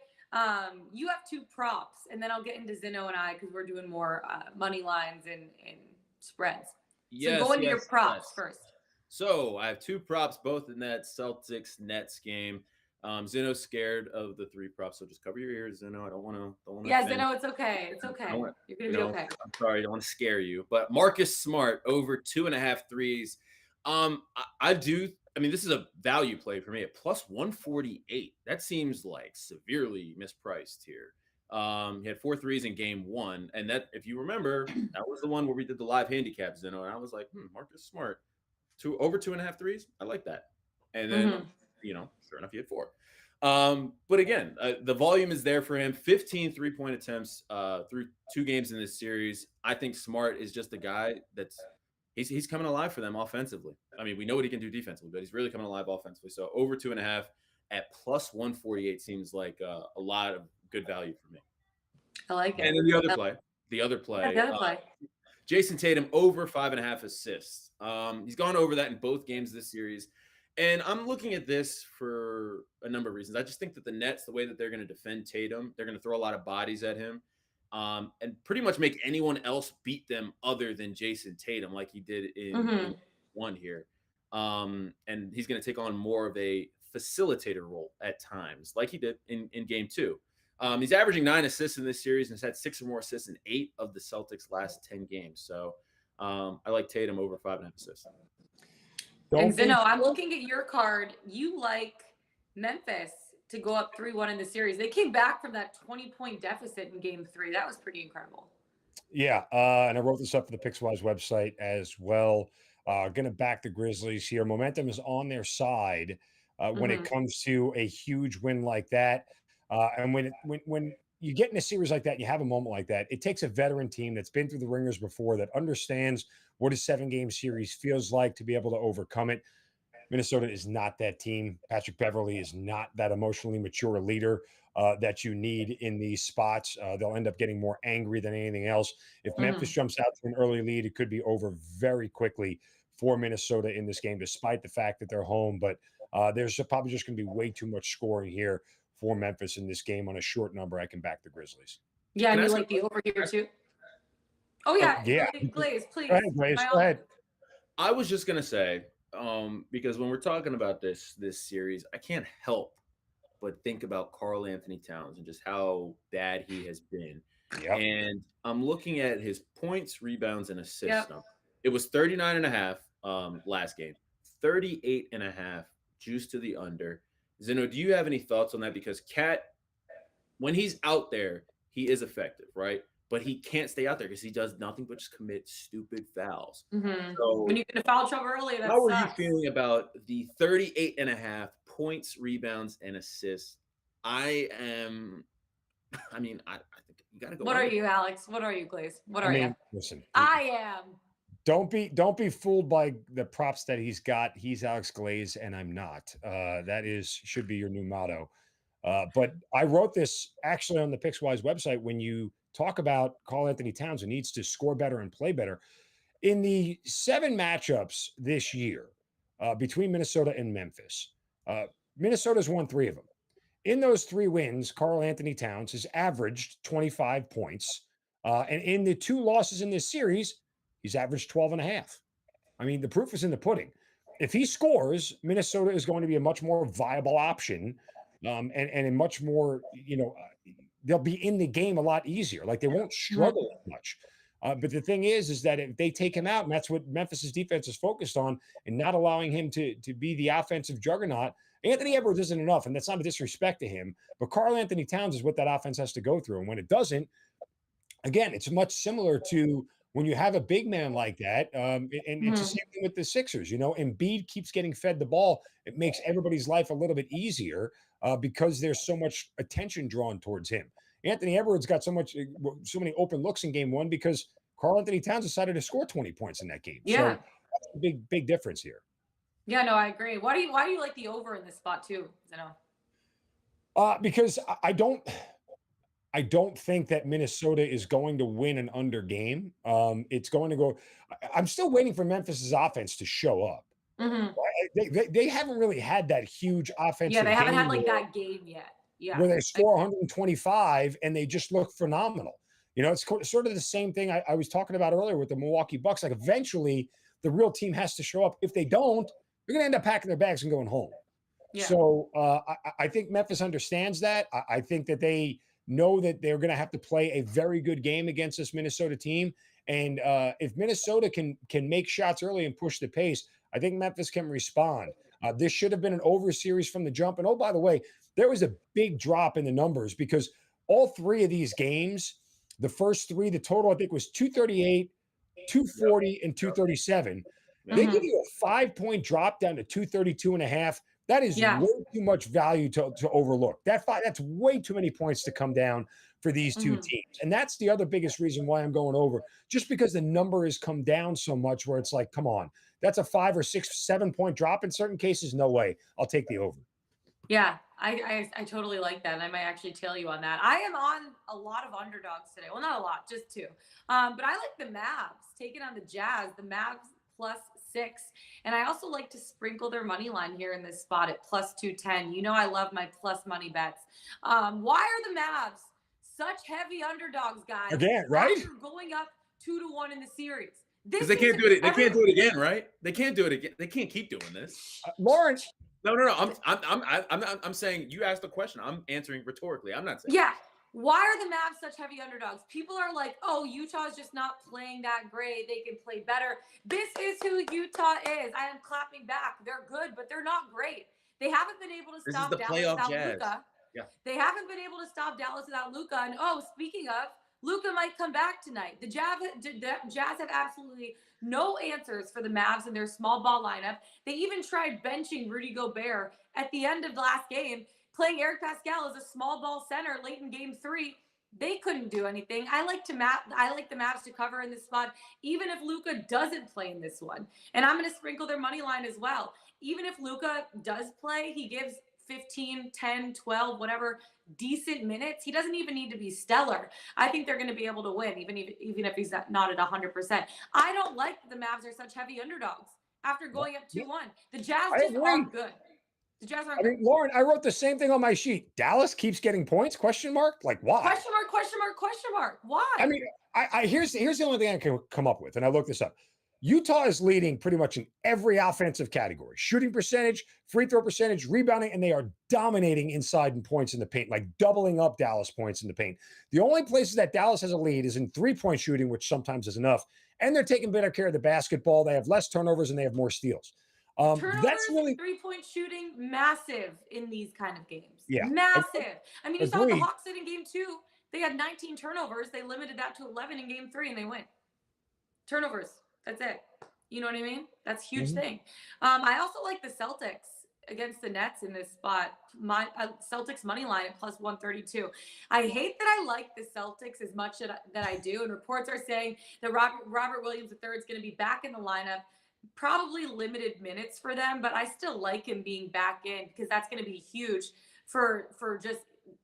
You have 2 props, and then I'll get into Zeno and I because we're doing more money lines and spreads. So go into your props first. So I have 2 props, both in that Celtics Nets game. Zeno's scared of the 3 props, so just cover your ears, Zeno. I don't want to. Yeah, Zeno, it's okay. It's okay. You're gonna be okay. I'm sorry, I don't want to scare you, but Marcus Smart over 2.5 threes. I do. I mean, this is a value play for me at plus 148. That seems like severely mispriced here. He had 4 threes in game 1, and that, if you remember, that was the one where we did the live handicap, Zeno, and I was like, Marcus Smart, over 2.5 threes. I like that. And then, sure enough, he had 4. But again, the volume is there for him. 15 3-point attempts through 2 games in this series. I think Smart is just a guy that's he's coming alive for them offensively. I mean, we know what he can do defensively, but he's really coming alive offensively. So over 2.5 at plus 148 seems like a lot of good value for me. I like it. And then the other play, Jason Tatum over 5.5 assists. He's gone over that in both games this series. And I'm looking at this for a number of reasons. I just think that the Nets, the way that they're going to defend Tatum, they're going to throw a lot of bodies at him and pretty much make anyone else beat them other than Jason Tatum, like he did in 1 here. And he's going to take on more of a facilitator role at times, like he did in game 2. He's averaging 9 assists in this series and has had 6 or more assists in 8 of the Celtics' last 10 games. So I like Tatum over 5.5 assists. And Zeno, I'm looking at your card. You like Memphis to go up 3-1 in the series. They came back from that 20-point deficit in game 3. That was pretty incredible. Yeah, and I wrote this up for the Pickswise website as well. Going to back the Grizzlies here. Momentum is on their side when it comes to a huge win like that. And when you get in a series like that, and you have a moment like that, it takes a veteran team that's been through the ringers before, that understands what a 7-game series feels like, to be able to overcome it. Minnesota is not that team. Patrick Beverley is not that emotionally mature leader that you need in these spots. They'll end up getting more angry than anything else. If Memphis jumps out to an early lead, it could be over very quickly for Minnesota in this game, despite the fact that they're home. But there's probably just going to be way too much scoring here for Memphis in this game. On a short number, I can back the Grizzlies. Yeah, and you like the over here too? Oh, yeah. Yeah. Glaze, please. Go ahead, Glaze. Go ahead. I was just going to say, because when we're talking about this series, I can't help but think about Karl Anthony Towns and just how bad he has been. Yep. And I'm looking at his points, rebounds, and assists number. It was 39.5 last game, 38.5 juice to the under. Zeno, do you have any thoughts on that? Because Cat, when he's out there, he is effective, right? But he can't stay out there because he does nothing but just commit stupid fouls. So when you get a foul trouble early, that how sucks. are you feeling about the 38.5 points, rebounds, and assists? I think you got to go. What are you, Alex? What are you, Glaze? What are you? Listen, I am. Don't be fooled by the props that he's got. He's Alex Glaze, and I'm not. That should be your new motto. But I wrote this actually on the Pickswise website. When you talk about Karl Anthony Towns, who needs to score better and play better, in the 7 matchups this year between Minnesota and Memphis, Minnesota's won 3 of them. In those 3 wins, Karl Anthony Towns has averaged 25 points. And in the 2 losses in this series, he's averaged 12.5. I mean, the proof is in the pudding. If he scores, Minnesota is going to be a much more viable option, and a much more, they'll be in the game a lot easier. Like, they won't struggle as much. But the thing is that if they take him out, and that's what Memphis's defense is focused on, and not allowing him to be the offensive juggernaut, Anthony Edwards isn't enough, and that's not a disrespect to him. But Karl Anthony Towns is what that offense has to go through. And when it doesn't, again, it's much similar to when you have a big man like that. And it's the same thing with the Sixers. Embiid keeps getting fed the ball. It makes everybody's life a little bit easier because there's so much attention drawn towards him. Anthony Edwards got so many open looks in game 1 because Karl Anthony Towns decided to score 20 points in that game. Yeah. So that's a big difference here. Yeah, no, I agree. Why do you like the over in this spot too, Zeno? Because I don't think that Minnesota is going to win an under game. It's going to go. I'm still waiting for Memphis's offense to show up. They haven't really had that huge offensive. Yeah, they haven't game had like that game yet. Yeah, where they score 125 and they just look phenomenal. It's sort of the same thing I was talking about earlier with the Milwaukee Bucks. Like, eventually, the real team has to show up. If they don't, they're going to end up packing their bags and going home. Yeah. So I think Memphis understands that. I think that they know that they're going to have to play a very good game against this Minnesota team. And if Minnesota can make shots early and push the pace, I think Memphis can respond. This should have been an over series from the jump. And, oh, by the way, there was a big drop in the numbers because all 3 of these games, the first 3, the total, I think, was 238, 240, and 237. They give you a 5-point drop down to 232.5. That is way too much value to overlook. That's way too many points to come down for these 2 teams. And that's the other biggest reason why I'm going over, just because the number has come down so much where it's like, come on, that's a 5 or 6, 7-point drop in certain cases. No way. I'll take the over. Yeah, I totally like that. And I might actually tail you on that. I am on a lot of underdogs today. Well, not a lot, just 2. But I like the Mavs taking on the Jazz. The Mavs +6. And I also like to sprinkle their money line here in this spot at +210. I love my plus money bets. Why are the Mavs such heavy underdogs, guys? Again, right? After going up 2-1 in the series. Because they can't do it. They can't do it again, right? They can't do it again. They can't keep doing this. Lawrence. No. I'm saying you asked the question. I'm answering rhetorically. I'm not saying. Yeah. Why are the Mavs such heavy underdogs? People are like, oh, Utah's just not playing that great. They can play better. This is who Utah is. I am clapping back. They're good, but they're not great. They haven't been able to This is stop the Dallas playoff without Jazz. Luka. Yeah. They haven't been able to stop Dallas without Luka. And speaking of, Luka might come back tonight. The Jazz have absolutely no answers for the Mavs in their small ball lineup. They even tried benching Rudy Gobert at the end of the last game, playing Eric Pascal as a small ball center late in game 3. They couldn't do anything. I like the Mavs to cover in this spot, even if Luka doesn't play in this one. And I'm going to sprinkle their money line as well. Even if Luka does play, he gives 15, 10, 12, whatever decent minutes. He doesn't even need to be stellar. I think they're going to be able to win, even if he's not at 100%. I don't like that the Mavs are such heavy underdogs after going up 2-1. The Jazz just aren't good. The Jazz aren't good. Lauren, I wrote the same thing on my sheet. Dallas keeps getting points? Question mark? Like, why? Question mark, question mark, question mark. Why? I mean, here's the only thing I can come up with, and I looked this up. Utah is leading pretty much in every offensive category: shooting percentage, free throw percentage, rebounding, and they are dominating inside in points in the paint, like doubling up Dallas points in the paint. The only places that Dallas has a lead is in three-point shooting, which sometimes is enough, and they're taking better care of the basketball. They have less turnovers and they have more steals. Turnovers, that's really three-point shooting, massive in these kind of games. Yeah, massive. I mean, you saw the agreed. Hawks in game 2. They had 19 turnovers. They limited that to 11 in game 3, and they win. Turnovers. That's it. You know what I mean? That's a huge thing. I also like the Celtics against the Nets in this spot. My Celtics money line at plus 132. I hate that I like the Celtics as much that I do. And reports are saying that Robert Williams III is going to be back in the lineup. Probably limited minutes for them, but I still like him being back in because that's going to be huge for just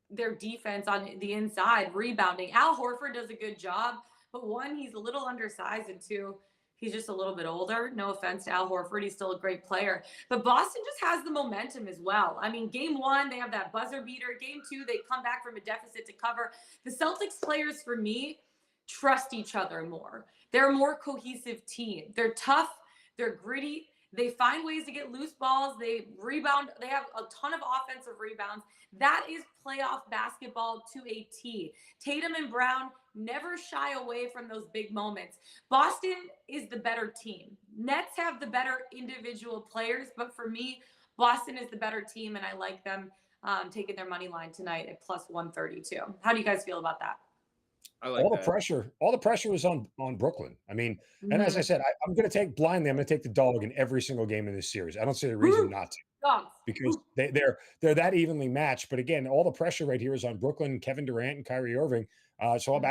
their defense on the inside, rebounding. Al Horford does a good job, but 1, he's a little undersized, and 2, he's just a little bit older. No offense to Al Horford. He's still a great player. But Boston just has the momentum as well. I mean, game 1, they have that buzzer beater. Game 2, they come back from a deficit to cover. The Celtics players, for me, trust each other more. They're a more cohesive team. They're tough. They're gritty. They find ways to get loose balls. They rebound. They have a ton of offensive rebounds. That is playoff basketball to a T. Tatum and Brown never shy away from those big moments. Boston is the better team. Nets have the better individual players, but for me, Boston is the better team, and I like them taking their money line tonight at plus 132. How do you guys feel about that? I like all that. the pressure is on Brooklyn. I mean, and as I said, I'm going to take blindly. I'm going to take the dog in every single game in this series. I don't see a reason not to, because they're that evenly matched. But again, all the pressure right here is on Brooklyn, Kevin Durant, and Kyrie Irving. So I'm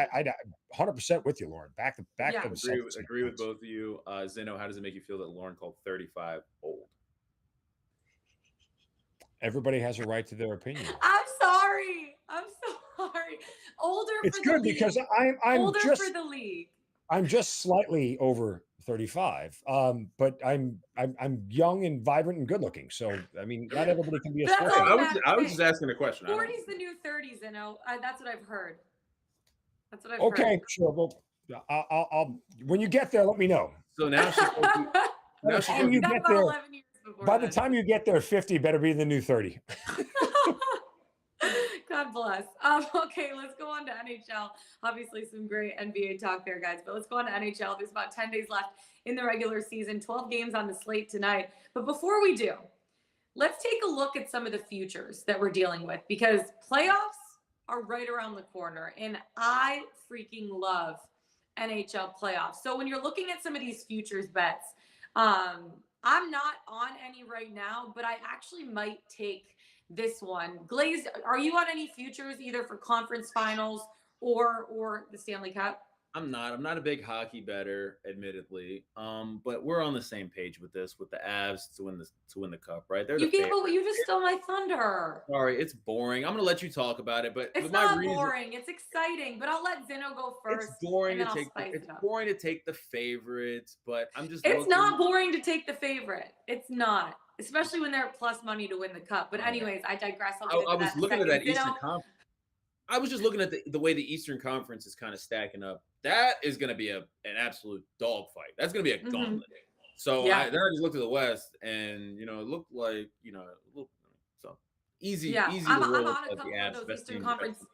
100% with you, Lauren. Back. Agree with both of you. Zeno, how does it make you feel that Lauren called 35 old? Everybody has a right to their opinion. I'm sorry. Older. It's for good the league. because I'm older just for the league. I'm just slightly over 35, but I'm young and vibrant and good looking. So I mean, not everybody can be a sports. I was just asking a question. 40's the new 30s, Zeno. That's what I've heard. Okay, sure. Well, I'll when you get there, let me know. So now by the time you get there, by the time you get there, 50 better be the new 30. God bless. Okay, let's go on to NHL. Obviously, some great NBA talk there, guys. But let's go on to NHL. There's about 10 days left in the regular season, 12 games on the slate tonight. But before we do, let's take a look at some of the futures that we're dealing with, because playoffs are right around the corner, and I freaking love NHL playoffs. So when you're looking at some of these futures bets, I'm not on any right now, but I actually might take this one. Glaze, are you on any futures either for conference finals or the Stanley Cup? I'm not a big hockey bettor, admittedly. But we're on the same page with this, with the Avs to win the cup, right? You just stole my thunder. Sorry, it's boring. I'm gonna let you talk about it, but it's not boring. It's exciting, but I'll let Zeno go first. It's boring to take the favorites, but I'm just. It's not boring to take the favorite. It's not, especially when they're at plus money to win the cup. But anyways, I digress. I was looking at that Eastern Conference. I was just looking at the way the Eastern Conference is kind of stacking up. That is going to be an absolute dogfight. That's going to be a gauntlet. So then I just looked at the West, and it looked like so easy. Yeah, easy. I'm on a couple of those Eastern Conference.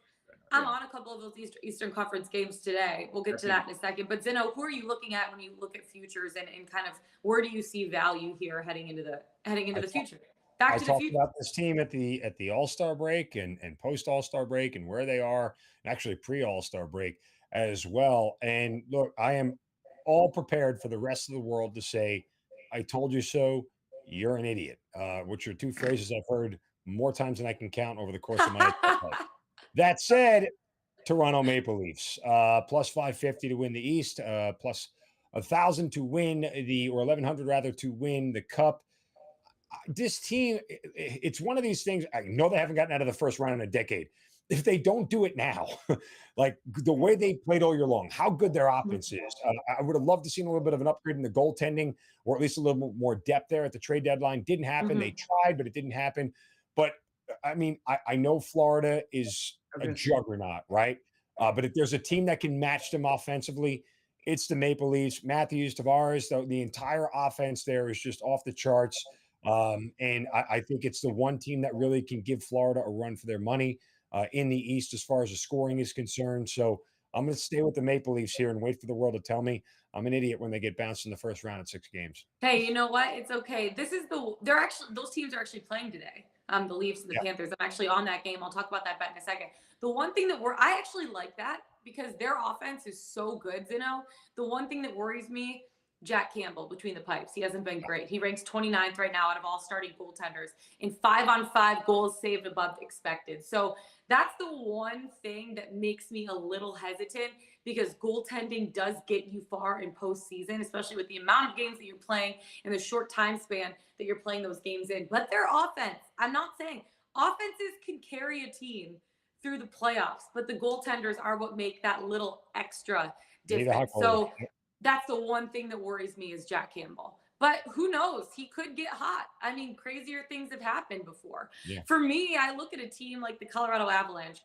I'm on a couple of those Eastern Conference games today. We'll get to that in a second. But Zeno, who are you looking at when you look at futures, and kind of where do you see value here heading into the future? Back I to the talked future. about this team at the All-Star break and post All-Star break and where they are, and actually pre All-Star break as well. And look, I am all prepared for the rest of the world to say, "I told you so." You're an idiot, which are two phrases I've heard more times than I can count over the course of my adult life. That said, Toronto Maple Leafs plus 550 to win the East, plus 1,000 to win or 1,100 rather to win the Cup. This team, it's one of these things. I know they haven't gotten out of the first round in a decade. If they don't do it now, like the way they played all year long, how good their offense is, I would have loved to see a little bit of an upgrade in the goaltending, or at least a little more depth there at the trade deadline. Didn't happen. They tried, but it didn't happen. But I mean, I know Florida is a juggernaut, right? But if there's a team that can match them offensively, it's the Maple Leafs. Matthews, Tavares, the entire offense there is just off the charts. And I think it's the one team that really can give Florida a run for their money in the East as far as the scoring is concerned. So I'm going to stay with the Maple Leafs here and wait for the world to tell me I'm an idiot when they get bounced in the first round in 6 games. Hey, you know what? It's okay. Those teams are actually playing today. The Leafs and the Panthers. I'm actually on that game. I'll talk about that bet in a second. The one thing I actually like that because their offense is so good, Zeno. The one thing that worries me, Jack Campbell between the pipes. He hasn't been great. He ranks 29th right now out of all starting goaltenders in 5-on-5 goals saved above expected. So that's the one thing that makes me a little hesitant because goaltending does get you far in postseason, especially with the amount of games that you're playing and the short time span that you're playing those games in. But their offense, I'm not saying offenses can carry a team through the playoffs, but the goaltenders are what make that little extra difference. So that's the one thing that worries me is Jack Campbell. But who knows? He could get hot. I mean, crazier things have happened before. Yeah. For me, I look at a team like the Colorado Avalanche.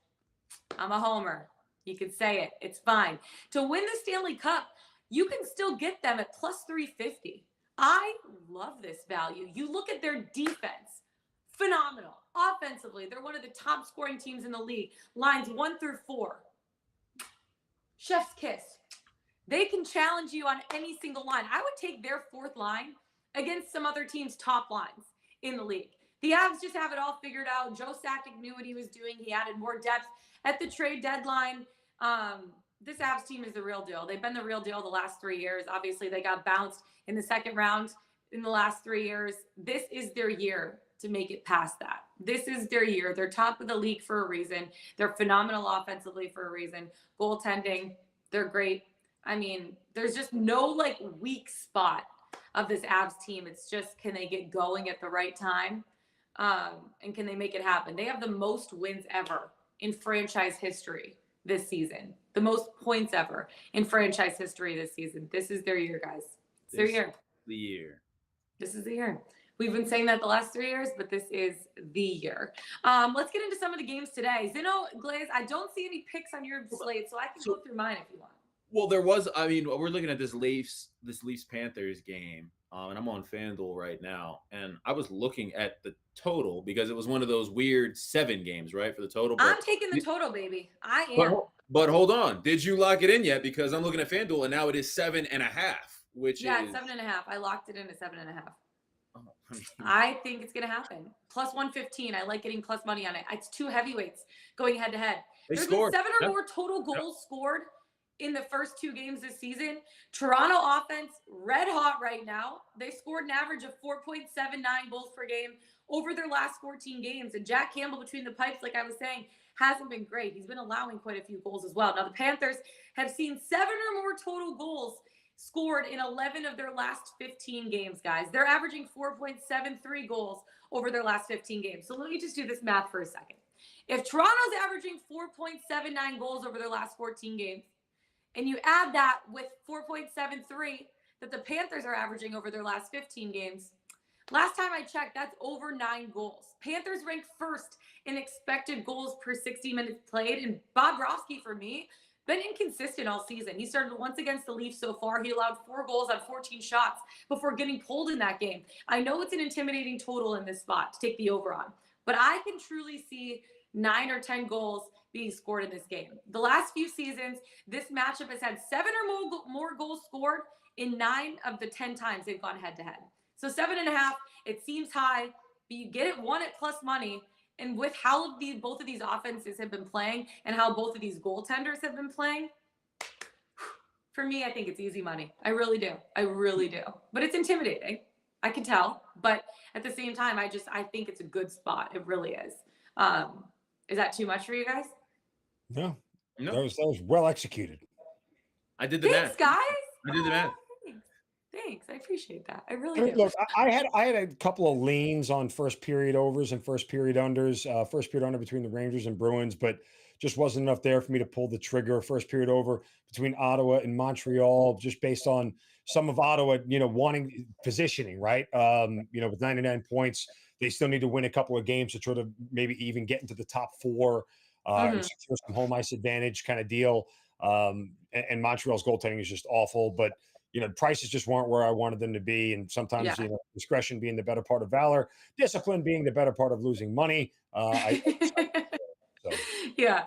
I'm a homer. You can say it. It's fine. To win the Stanley Cup, you can still get them at plus 350. I love this value. You look at their defense. Phenomenal. Offensively, they're one of the top scoring teams in the league. Lines 1 through 4. Chef's kiss. They can challenge you on any single line. I would take their 4th line against some other team's top lines in the league. The Avs just have it all figured out. Joe Sakic knew what he was doing. He added more depth at the trade deadline. This Avs team is the real deal. They've been the real deal the last 3 years. Obviously, they got bounced in the second round in the last 3 years. This is their year to make it past that. This is their year. They're top of the league for a reason. They're phenomenal offensively for a reason. Goaltending, they're great. I mean, there's just no weak spot of this Avs team. It's just, can they get going at the right time? And can they make it happen? They have the most wins ever in franchise history this season. The most points ever in franchise history this season. This is their year, guys. It's their year. The year. This is the year. We've been saying that the last 3 years, but this is the year. Let's get into some of the games today. Zeno, Glaze, I don't see any picks on your slate, so I can go through mine if you want. Well, there was. I mean, we're looking at this Leafs Panthers game, and I'm on FanDuel right now, and I was looking at the total because it was one of those weird 7 games, right, for the total. But I'm taking the total, baby. I am. But hold on, did you lock it in yet? Because I'm looking at FanDuel, and now it is 7.5, which is 7.5. I locked it in at 7.5. I think it's gonna happen. Plus 115. I like getting plus money on it. It's 2 heavyweights going head to head. There's been 7 or more total goals scored in the first 2 games this season. Toronto offense, red hot right now. They scored an average of 4.79 goals per game over their last 14 games. And Jack Campbell between the pipes, like I was saying, hasn't been great. He's been allowing quite a few goals as well. Now, the Panthers have seen 7 or more total goals scored in 11 of their last 15 games, guys. They're averaging 4.73 goals over their last 15 games. So let me just do this math for a second. If Toronto's averaging 4.79 goals over their last 14 games, and you add that with 4.73 that the Panthers are averaging over their last 15 games, last time I checked, that's over 9 goals. Panthers rank 1st in expected goals per 60 minutes played. And Bob Rofsky, for me, been inconsistent all season. He started once against the Leafs so far. He allowed 4 goals on 14 shots before getting pulled in that game. I know it's an intimidating total in this spot to take the over on, but I can truly see 9 or 10 goals being scored in this game. The last few seasons, this matchup has had 7 or more goals scored in 9 of the 10 times they've gone head to head. So 7.5, it seems high. but you get it one at plus money. And with how both of these offenses have been playing and how both of these goaltenders have been playing, for me, I think it's easy money. I really do. I really do. But it's intimidating. I can tell. But at the same time, I think it's a good spot. It really is. Is that too much for you guys? No, No, that was well executed. I did the Thanks, math. guys. I did the math. Thanks. I appreciate that. I really I mean, do. look, I had a couple of leans on first period overs and first period unders. First period under between the Rangers and Bruins, but just wasn't enough there for me to pull the trigger. First period over between Ottawa and Montreal, just based on some of Ottawa, wanting positioning, right? With 99 points, they still need to win a couple of games to try to maybe even get into the top four and secure some home ice advantage kind of deal. And Montreal's goaltending is just awful, but prices just weren't where I wanted them to be. And sometimes, discretion being the better part of valor, discipline being the better part of losing money. Yeah.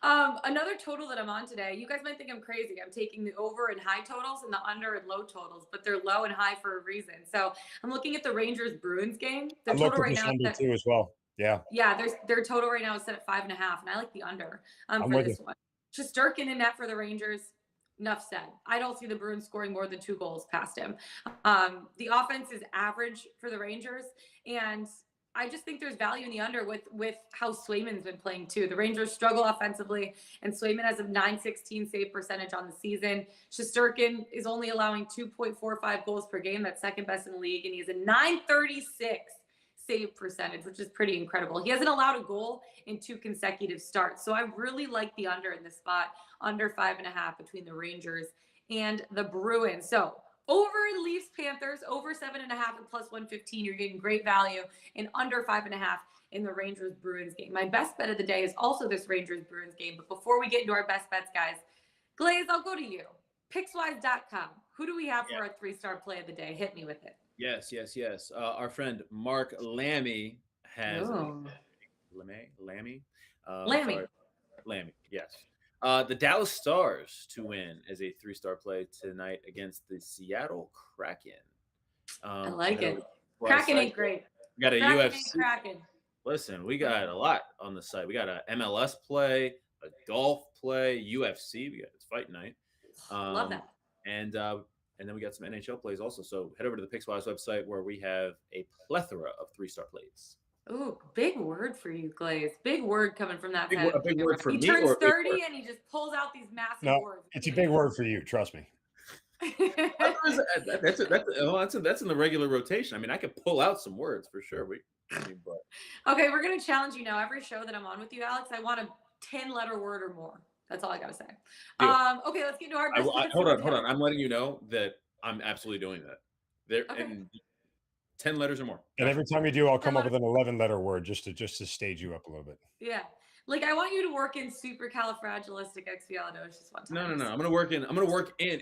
Another total that I'm on today, you guys might think I'm crazy. I'm taking the over and high totals and the under and low totals, but they're low and high for a reason. So I'm looking at the Rangers Bruins game. Their total right now is too as well. Yeah. Yeah. Their total right now is set at 5.5, and I like the under for this one. Shesterkin in net for the Rangers. Enough said. I don't see the Bruins scoring more than 2 goals past him. The offense is average for the Rangers, and I just think there's value in the under with how Swayman's been playing too. The Rangers struggle offensively, and Swayman has a .916 save percentage on the season. Shesterkin is only allowing 2.45 goals per game. That's second best in the league, and he has a .936 save percentage, which is pretty incredible. He hasn't allowed a goal in 2 consecutive starts. So I really like the under in this spot, under 5.5 between the Rangers and the Bruins. So over Leafs Panthers, over 7.5 and plus 115. You're getting great value, and under 5.5 in the Rangers Bruins game. My best bet of the day is also this Rangers Bruins game. But before we get into our best bets, guys, Glaze, I'll go to you. Pickswise.com. Who do we have for our 3-star play of the day? Hit me with it. Yes. Our friend Mark Lammy has Lammy. Yes. The Dallas Stars to win as a 3-star play tonight against the Seattle Kraken. I like it. Kraken ain't great. We got a UFC. Kraken. Listen, we got a lot on the site. We got a MLS play, a golf play, UFC. We got it's fight night. Love that. And then we got some NHL plays also. So head over to the Pickswise website where we have a plethora of 3-star plays. Ooh, big word for you, Glaze. Big word coming from that. A big word for me. He turns 30 and he just pulls out these massive words. It's a big word for you. Trust me. That's in the regular rotation. I mean, I could pull out some words for sure. Okay, we're gonna challenge you now. Every show that I'm on with you, Alex, I want a 10-letter word or more. That's all I gotta say. Okay, let's get into our. Hold on. I'm letting you know that I'm absolutely doing that. There and 10 letters or more. And every time you do, I'll come up with an 11-letter word just to stage you up a little bit. Yeah. Like I want you to work in supercalifragilisticexpialidocious one time. No. I'm gonna work in.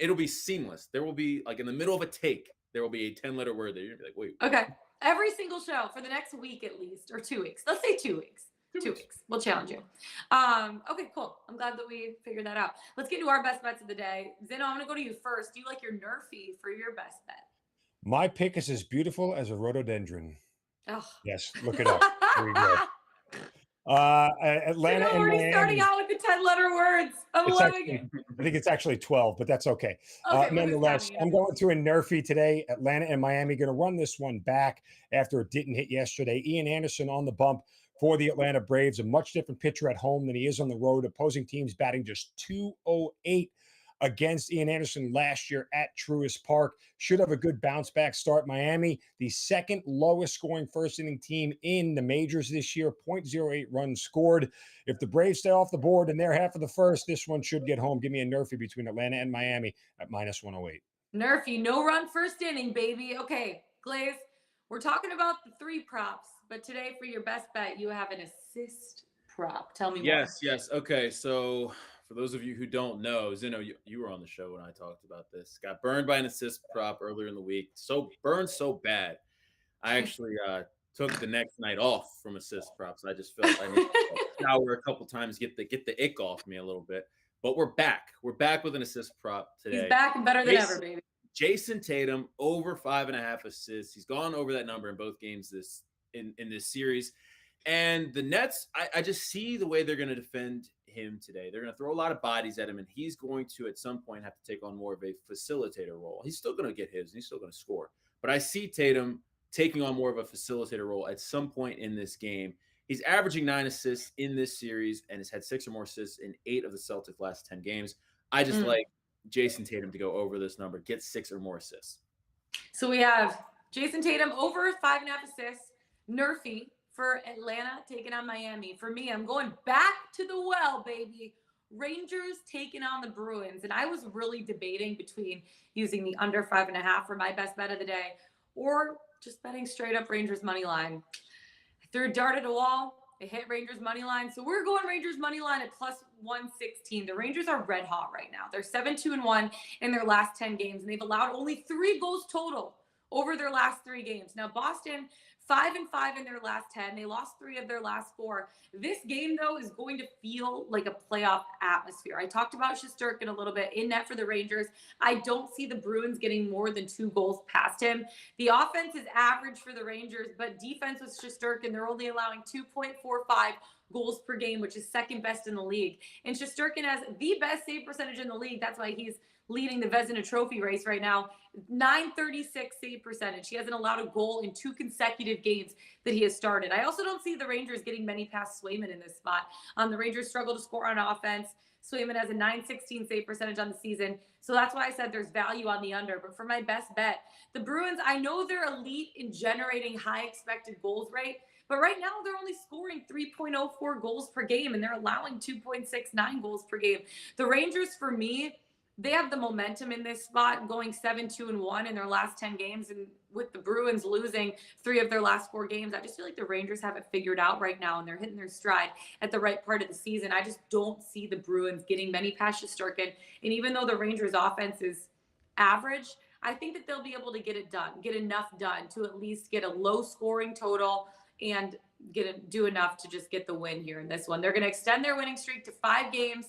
It'll be seamless. There will be like in the middle of a take, there will be a 10-letter word that you're gonna be like, wait. Okay. Every single show for the next week at least, or 2 weeks. Let's say 2 weeks. 2 weeks. We'll challenge you. Okay, cool. I'm glad that we figured that out. Let's get to our best bets of the day. Zeno, I'm gonna go to you first. Do you like your NRFI for your best bet? My pick is as beautiful as a rhododendron. Oh. Yes, look it up. There you go. Atlanta and Miami. Starting out with the 10-letter words. I'm loving it. I think it's actually 12, but that's okay. Nonetheless, I'm going to a NRFI today. Atlanta and Miami going to run this one back after it didn't hit yesterday. Ian Anderson on the bump for the Atlanta Braves, a much different pitcher at home than he is on the road. Opposing teams batting just .208 against Ian Anderson last year at Truist Park. Should have a good bounce back start. Miami, the second lowest scoring first inning team in the majors this year, 0.08 runs scored. If the Braves stay off the board in their half of the first, this one should get home. Give me a NRFI between Atlanta and Miami at -108. NRFI, no run first inning, baby. Okay, Glaze, we're talking about the 3 props, but today for your best bet, you have an assist prop. Tell me more. Yes. Okay, so for those of you who don't know, Zeno, you were on the show when I talked about this. Got burned by an assist prop earlier in the week. So burned so bad, I actually took the next night off from assist props. I just felt I needed to shower a couple times, get the ick off me a little bit. But we're back. We're back with an assist prop today. He's back and better than ever, baby. Jason Tatum over 5.5 assists. He's gone over that number in both games this in this series. And the Nets, I just see the way they're going to defend him today. They're going to throw a lot of bodies at him, and he's going to, at some point, have to take on more of a facilitator role. He's still going to get his, and he's still going to score. But I see Tatum taking on more of a facilitator role at some point in this game. He's averaging 9 assists in this series and has had 6 or more assists in 8 of the Celtics' last 10 games. I just like Jason Tatum to go over this number, get 6 or more assists. So we have Jason Tatum over 5.5 assists. NRFI for Atlanta taking on Miami. For me, I'm going back to the well, baby. Rangers taking on the Bruins. And I was really debating between using the under 5.5 for my best bet of the day or just betting straight up Rangers money line. I threw a dart at a wall. It hit Rangers money line. So we're going Rangers money line at plus 116. The Rangers are red hot right now. They're 7-2-1 in their last 10 games, and they've allowed only 3 goals total over their last 3 games. Now, Boston, 5-5 in their last 10. They lost 3 of their last 4. This game, though, is going to feel like a playoff atmosphere. I talked about Shesterkin a little bit in net for the Rangers. I don't see the Bruins getting more than 2 goals past him. The offense is average for the Rangers, but defense with Shesterkin, they're only allowing 2.45 goals per game, which is second best in the league. And Shesterkin has the best save percentage in the league. That's why he's leading the Vezina Trophy race right now. 936 save percentage. He hasn't allowed a goal in 2 consecutive games that he has started. I also don't see the Rangers getting many past Swayman in this spot. The Rangers struggle to score on offense. Swayman has a 916 save percentage on the season. So that's why I said there's value on the under. But for my best bet, the Bruins, I know they're elite in generating high expected goals rate, but right now they're only scoring 3.04 goals per game, and they're allowing 2.69 goals per game. The Rangers, for me, they have the momentum in this spot, going 7-2-1 in their last 10 games. And with the Bruins losing 3 of their last 4 games, I just feel like the Rangers have it figured out right now, and they're hitting their stride at the right part of the season. I just don't see the Bruins getting many past Shesterkin. And even though the Rangers offense is average, I think that they'll be able to get it done, get enough done to at least get a low scoring total and do enough to just get the win here in this one. They're going to extend their winning streak to 5 games.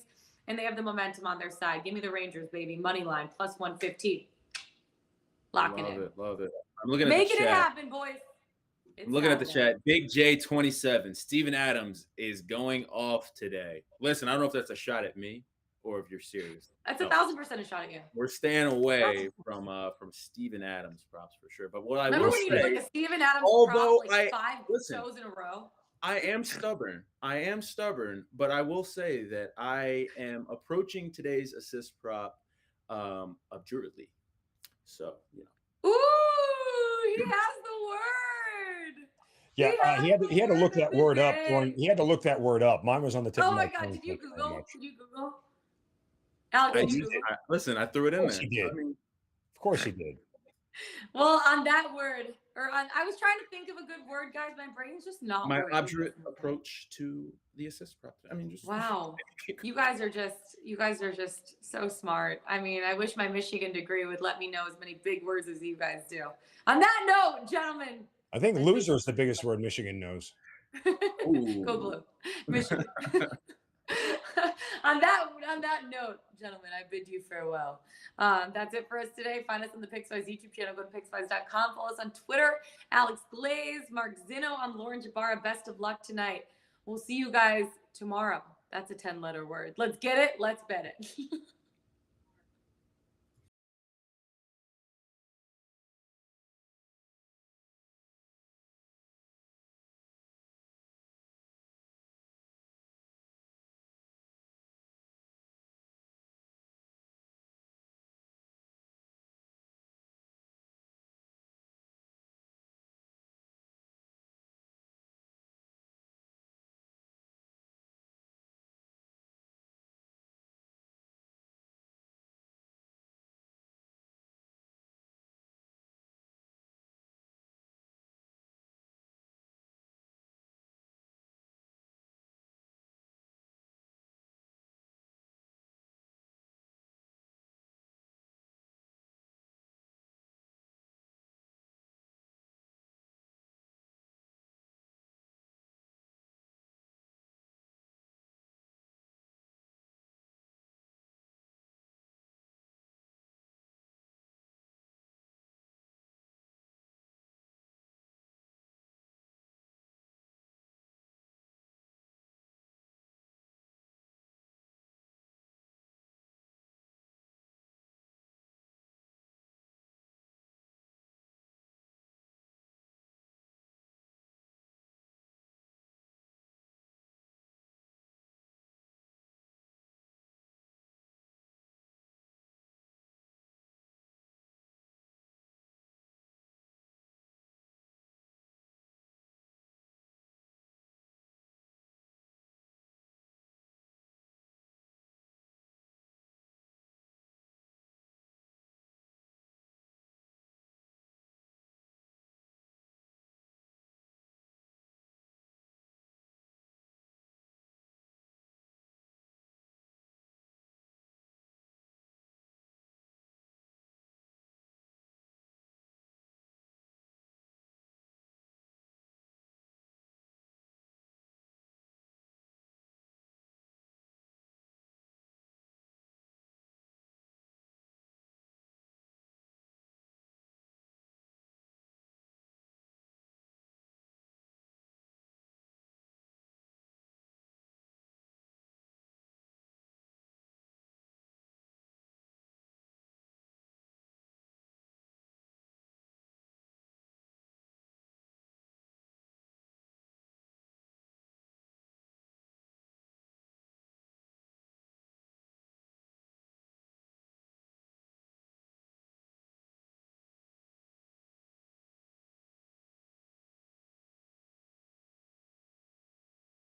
And they have the momentum on their side. Give me the Rangers, baby. Money line, plus 115. Lock it in. Love it. I'm looking at Making the chat. it happen, boys. I'm looking at the chat. Big J27. Steven Adams is going off today. Listen, I don't know if that's a shot at me or if you're serious. That's 1,000% a shot at you. We're staying away from Steven Adams props for sure. But what I Remember will when you say, did like a Steven Adams although prop like 5 shows in a row? I am stubborn, but I will say that I am approaching today's assist prop obdurately. So, you know. Ooh, he has the word. Yeah, he had to look that word up. He had to look that word up. Mine was on the tip. Oh my God! Did you Google? Alex, did you Google? Listen, I threw it in there. He did. Of course he did. Well, on that word, I was trying to think of a good word, guys. My brain's just not. My obdurate approach to the assist prop. I mean, just wow. You guys are just so smart. I mean, I wish my Michigan degree would let me know as many big words as you guys do. On that note, gentlemen. I think loser is the biggest word Michigan knows. Go blue, Michigan. On that note, gentlemen, I bid you farewell. That's it for us today. Find us on the Pickswise YouTube channel. Go to pickswise.com. Follow us on Twitter. Alex Glaze, Mark Zinno. I'm Lauren Jabara. Best of luck tonight. We'll see you guys tomorrow. That's a 10-letter word. Let's get it. Let's bet it.